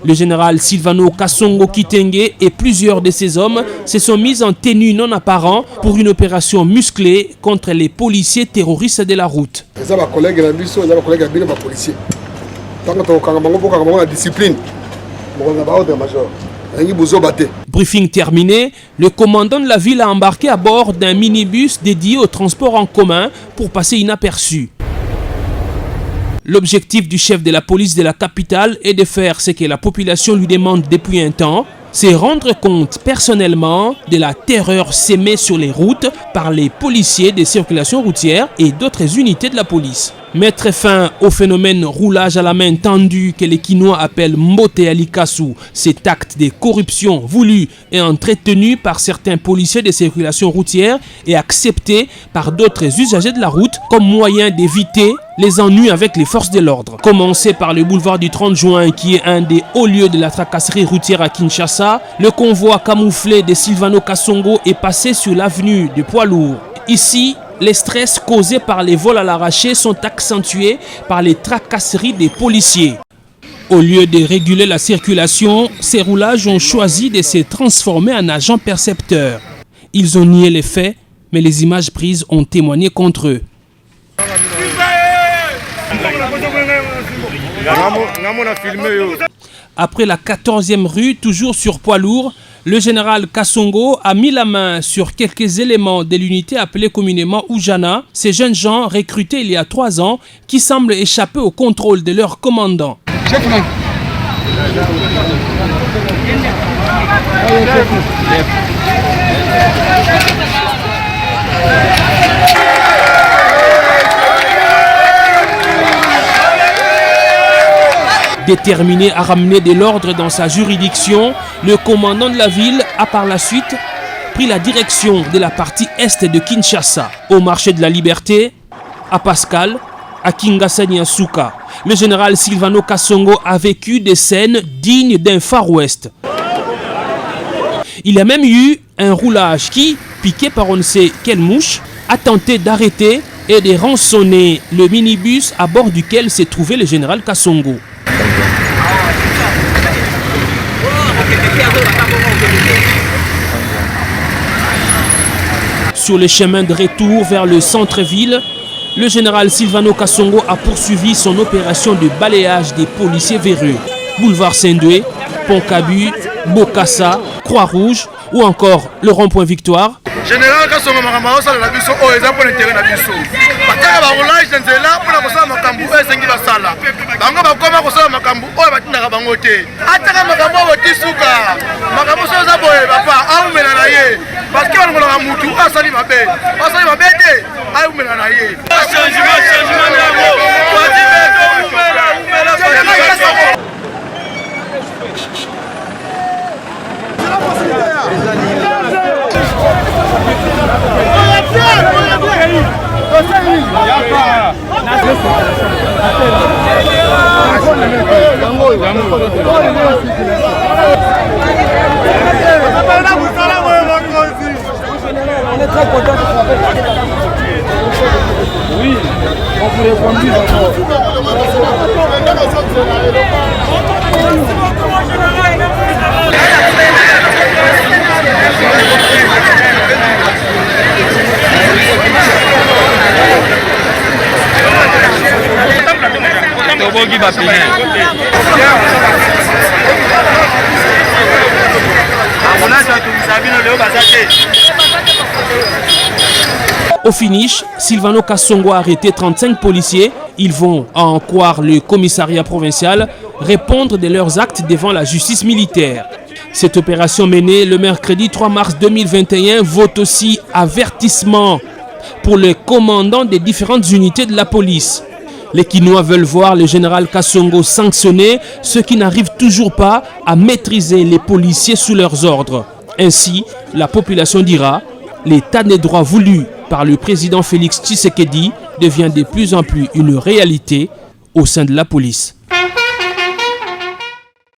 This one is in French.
Le général Silvano Kasongo Kitenge et plusieurs de ses hommes se sont mis en tenue non apparente pour une opération musclée contre les policiers terroristes de la route. Briefing terminé, le commandant de la ville a embarqué à bord d'un minibus dédié au transport en commun pour passer inaperçu. L'objectif du chef de la police de la capitale est de faire ce que la population lui demande depuis un temps, c'est rendre compte personnellement de la terreur sémée sur les routes par les policiers des circulations routières et d'autres unités de la police. Mettre fin au phénomène roulage à la main tendue que les Kinois appellent Mbote Alikasu, cet acte de corruption voulu et entretenu par certains policiers des circulations routières et accepté par d'autres usagers de la route comme moyen d'éviter les ennuis avec les forces de l'ordre. Commencé par le boulevard du 30 juin qui est un des hauts lieux de la tracasserie routière à Kinshasa, le convoi camouflé de Silvano Kasongo est passé sur l'avenue de Poids Lourd. Ici, les stress causés par les vols à l'arraché sont accentués par les tracasseries des policiers. Au lieu de réguler la circulation, ces roulages ont choisi de se transformer en agents percepteurs. Ils ont nié les faits, mais les images prises ont témoigné contre eux. Après la 14e rue, toujours sur Poids Lourd, le général Kasongo a mis la main sur quelques éléments de l'unité appelée communément Oujana, ces jeunes gens recrutés il y a 3 ans qui semblent échapper au contrôle de leur commandant. Déterminé à ramener de l'ordre dans sa juridiction, le commandant de la ville a par la suite pris la direction de la partie est de Kinshasa, au marché de la Liberté, à Pascal, à Kingasani-Asuka. Le général Silvano Kasongo a vécu des scènes dignes d'un Far West. Il y a même eu un roulage qui, piqué par on ne sait quelle mouche, a tenté d'arrêter et de rançonner le minibus à bord duquel s'est trouvé le général Kasongo. Sur le chemin de retour vers le centre-ville, le général Silvano Kasongo a poursuivi son opération de balayage des policiers véreux. Boulevard Saint-Doué, Pont-Cabu, Bokassa, Croix-Rouge ou encore le rond-point Victoire. Général Kasongo Makamao sala la biso o eza pour l'intérêt na biso. Bataka ba roulage nzela pour na kosala makambu esengi basala. Bango bakoma kosala makambu o batinaka bango te. Ataka makambu o tisuka. Makambu so za boye papa aumela na ye. Parce que on a mutu asali mabe. Asali mabe te aumela na ye. Changement na go. Wadi beto umela. On est très content de travailler. Oui, on vous répond plus encore. Au finish, Silvano Kasongo a arrêté 35 policiers. Ils vont, à en croire le commissariat provincial, répondre de leurs actes devant la justice militaire. Cette opération menée le mercredi 3 mars 2021 vaut aussi avertissement pour les commandants des différentes unités de la police. Les Kinois veulent voir le général Kasongo sanctionner ceux qui n'arrivent toujours pas à maîtriser les policiers sous leurs ordres. Ainsi, la population dira, l'état des droits voulu par le président Félix Tshisekedi devient de plus en plus une réalité au sein de la police.